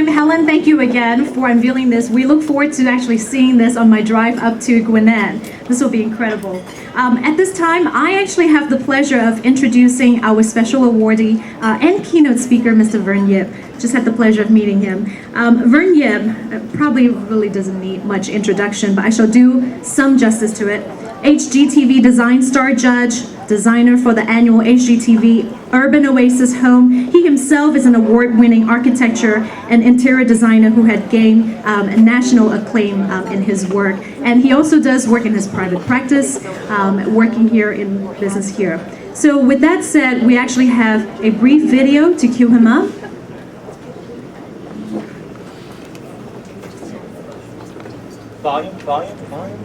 Helen, thank you again for unveiling this. We look forward to actually seeing this on my drive up to Gwinnett. This will be incredible. At this time, I actually have the pleasure of introducing our special awardee and keynote speaker, Mr. Vern Yip. Just had the pleasure of meeting him. Vern Yip probably really doesn't need much introduction, but I shall do some justice to it. HGTV Design Star Judge, designer for the annual HGTV Urban Oasis Home. He himself is an award-winning architecture and interior designer who had gained national acclaim in his work. And he also does work in his private practice, working here in business here. So with that said, we actually have a brief video to cue him up.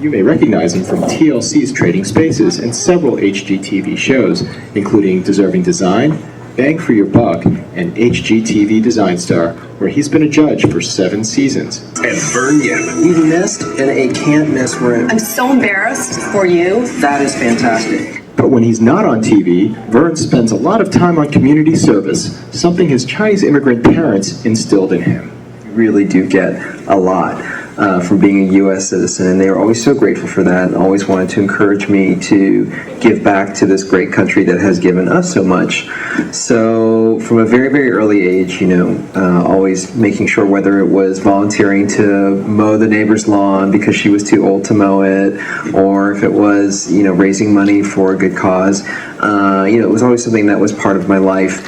You may recognize him from TLC's Trading Spaces and several HGTV shows, including Deserving Design, Bang for Your Buck, and HGTV Design Star, where he's been a judge for 7 seasons. And Vern Yip. You've missed in a can't-miss room. I'm so embarrassed for you. That is fantastic. But when he's not on TV, Vern spends a lot of time on community service, something his Chinese immigrant parents instilled in him. You really do get a lot from being a U.S. citizen, and they were always so grateful for that and always wanted to encourage me to give back to this great country that has given us so much. So from a very, very early age, you know, always making sure, whether it was volunteering to mow the neighbor's lawn because she was too old to mow it, or if it was, you know, raising money for a good cause, you know, it was always something that was part of my life.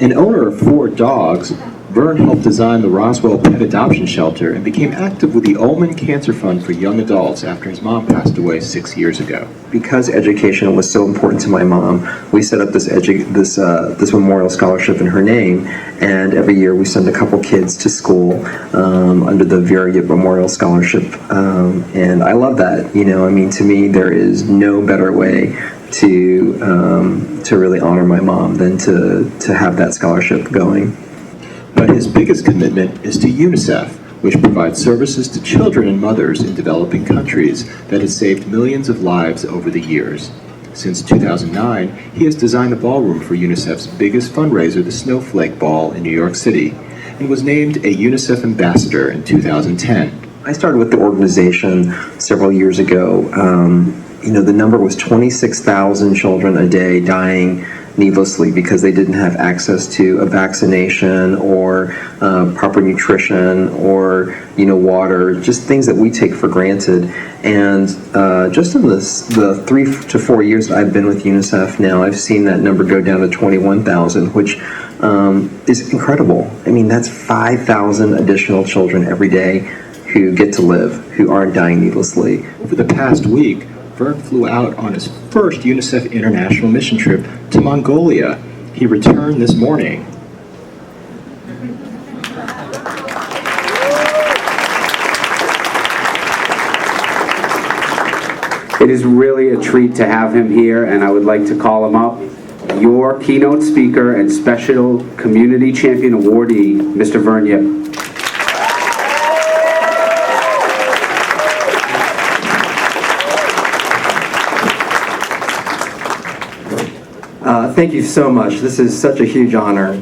An owner of 4 dogs, Vern helped design the Roswell Pet Adoption Shelter and became active with the Ullman Cancer Fund for young adults after his mom passed away 6 years ago. Because education was so important to my mom, we set up this memorial scholarship in her name, and every year we send a couple kids to school under the Vera Yip Memorial Scholarship, and I love that. You know, I mean, to me, there is no better way to really honor my mom than to have that scholarship going. But his biggest commitment is to UNICEF, which provides services to children and mothers in developing countries that has saved millions of lives over the years. Since 2009, he has designed the ballroom for UNICEF's biggest fundraiser, the Snowflake Ball in New York City, and was named a UNICEF ambassador in 2010. I started with the organization several years ago. You know, the number was 26,000 children a day dying needlessly because they didn't have access to a vaccination or proper nutrition or, you know, water, just things that we take for granted. And just in the 3 to 4 years that I've been with UNICEF now, I've seen that number go down to 21,000, which is incredible. I mean, that's 5,000 additional children every day who get to live, who aren't dying needlessly. Over the past week, Vern flew out on his first UNICEF international mission trip to Mongolia. He returned this morning. It is really a treat to have him here, and I would like to call him up. Your keynote speaker and special community champion awardee, Mr. Vern Yip. Thank you so much. This is such a huge honor.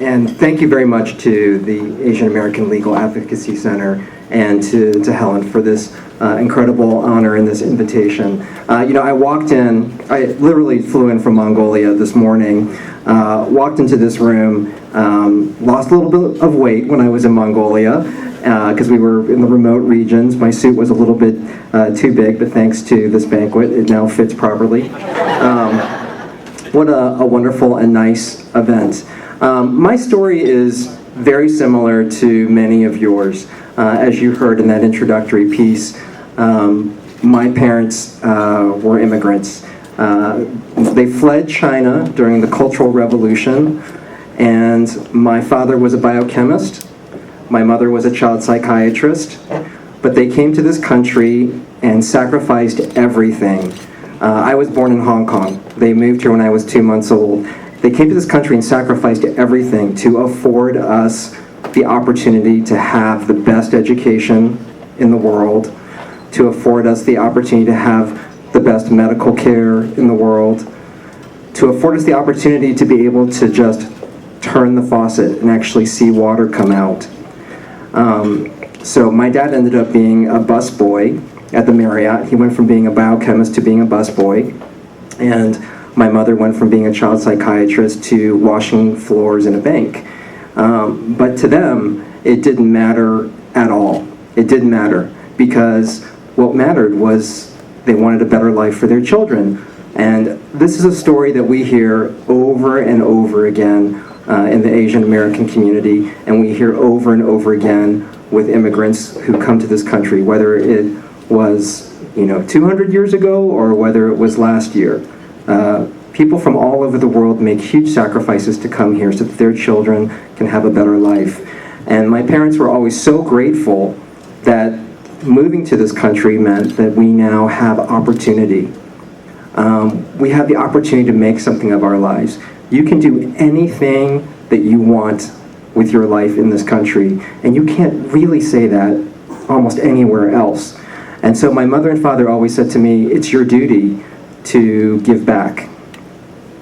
And thank you very much to the Asian American Legal Advocacy Center and to Helen for this incredible honor and this invitation. You know, I literally flew in from Mongolia this morning, walked into this room, lost a little bit of weight when I was in Mongolia because we were in the remote regions. My suit was a little bit too big, but thanks to this banquet, it now fits properly. What a wonderful and nice event. My story is very similar to many of yours. As you heard in that introductory piece, my parents were immigrants. They fled China during the Cultural Revolution, and my father was a biochemist. My mother was a child psychiatrist, but they came to this country and sacrificed everything. I was born in Hong Kong. They moved here when I was 2 months old. They came to this country and sacrificed everything to afford us the opportunity to have the best education in the world, to afford us the opportunity to have the best medical care in the world, to afford us the opportunity to be able to just turn the faucet and actually see water come out. So my dad ended up being a busboy at the Marriott. He went from being a biochemist to being a busboy. And my mother went from being a child psychiatrist to washing floors in a bank. But to them, it didn't matter at all. It didn't matter because what mattered was they wanted a better life for their children. And this is a story that we hear over and over again in the Asian American community, and we hear over and over again with immigrants who come to this country, whether it was 200 years ago or whether it was last year. People from all over the world make huge sacrifices to come here so that their children can have a better life. And my parents were always so grateful that moving to this country meant that we now have opportunity. We have the opportunity to make something of our lives. You can do anything that you want with your life in this country, and you can't really say that almost anywhere else. And so my mother and father always said to me, it's your duty to give back.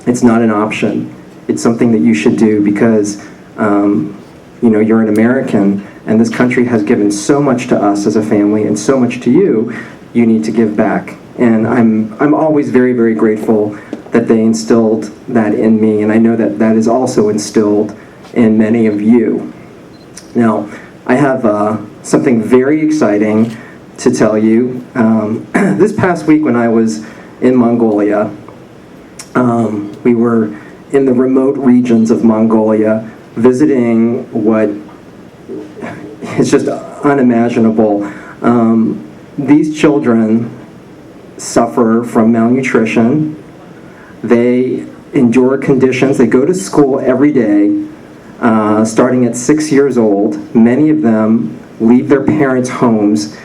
It's not an option. It's something that you should do because you're an American, and this country has given so much to us as a family and so much to you. You need to give back. And I'm always very, very grateful that they instilled that in me, and I know that that is also instilled in many of you. Now, I have something very exciting to tell you. This past week when I was in Mongolia, we were in the remote regions of Mongolia visiting what is just unimaginable. These children suffer from malnutrition. They endure conditions. They go to school every day, starting at 6 years old. Many of them leave their parents' homes,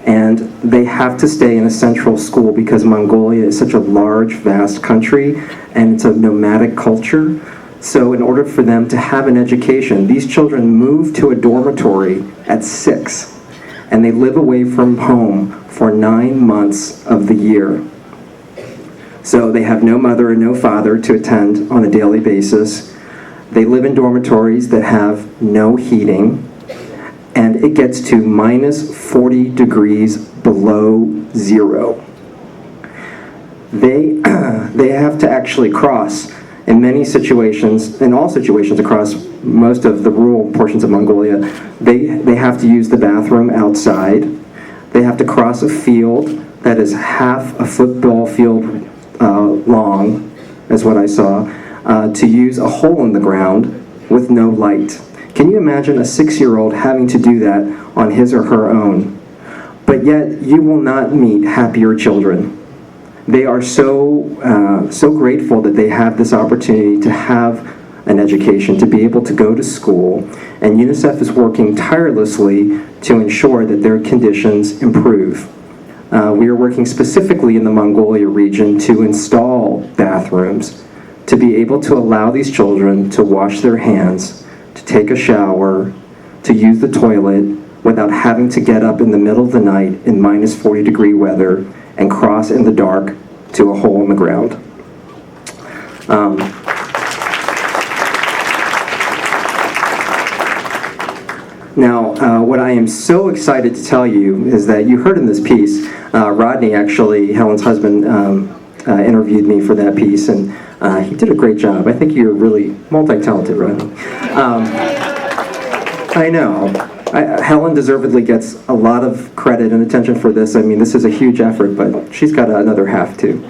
and they have to stay in a central school because Mongolia is such a large, vast country, and it's a nomadic culture. So in order for them to have an education, these children move to a dormitory at 6, and they live away from home for 9 months of the year. So they have no mother and no father to attend on a daily basis. They live in dormitories that have no heating, and it gets to minus 40 degrees below zero. They have to actually cross, in many situations, in all situations across most of the rural portions of Mongolia, they have to use the bathroom outside. They have to cross a field that is half a football field long, is what I saw, to use a hole in the ground with no light. Can you imagine a 6-year-old having to do that on his or her own? But yet, you will not meet happier children. They are so grateful that they have this opportunity to have an education, to be able to go to school, and UNICEF is working tirelessly to ensure that their conditions improve. We are working specifically in the Mongolia region to install bathrooms, to be able to allow these children to wash their hands, to take a shower, to use the toilet without having to get up in the middle of the night in minus 40-degree weather and cross in the dark to a hole in the ground. Now, what I am so excited to tell you is that you heard in this piece, Rodney, actually, Helen's husband, interviewed me for that piece, and he did a great job. I think you're really multi-talented, Rodney. I know. Helen deservedly gets a lot of credit and attention for this. I mean, this is a huge effort, but she's got another half, too.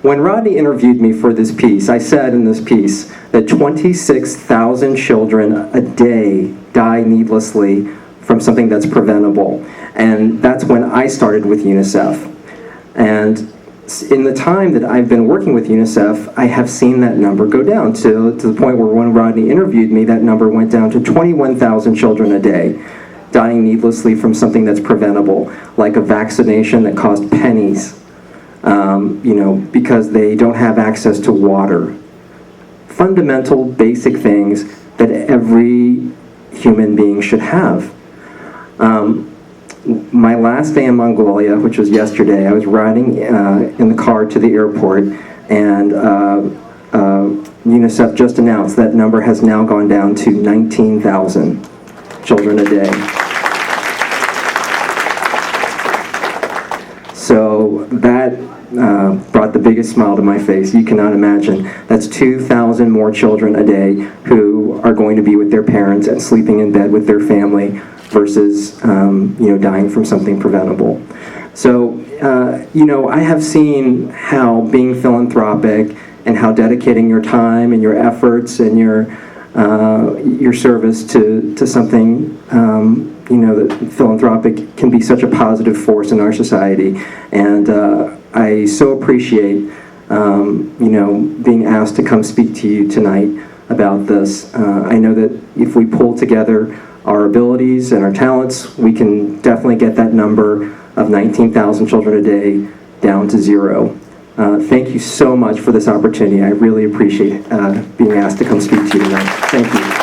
When Rodney interviewed me for this piece, I said in this piece that 26,000 children a day die needlessly from something that's preventable. And that's when I started with UNICEF. And in the time that I've been working with UNICEF, I have seen that number go down to the point where when Rodney interviewed me, that number went down to 21,000 children a day dying needlessly from something that's preventable, like a vaccination that cost pennies, because they don't have access to water. Fundamental, basic things that every human being should have. My last day in Mongolia, which was yesterday, I was riding in the car to the airport, and a UNICEF just announced that number has now gone down to 19,000 children a day. So that brought the biggest smile to my face. You cannot imagine. That's 2,000 more children a day who are going to be with their parents and sleeping in bed with their family versus, dying from something preventable. So, I have seen how being philanthropic and how dedicating your time and your efforts and your service to something, that philanthropic can be such a positive force in our society. And I so appreciate, being asked to come speak to you tonight about this. I know that if we pull together our abilities and our talents, we can definitely get that number of 19,000 children a day down to 0. Thank you so much for this opportunity. I really appreciate being asked to come speak to you tonight. Thank you.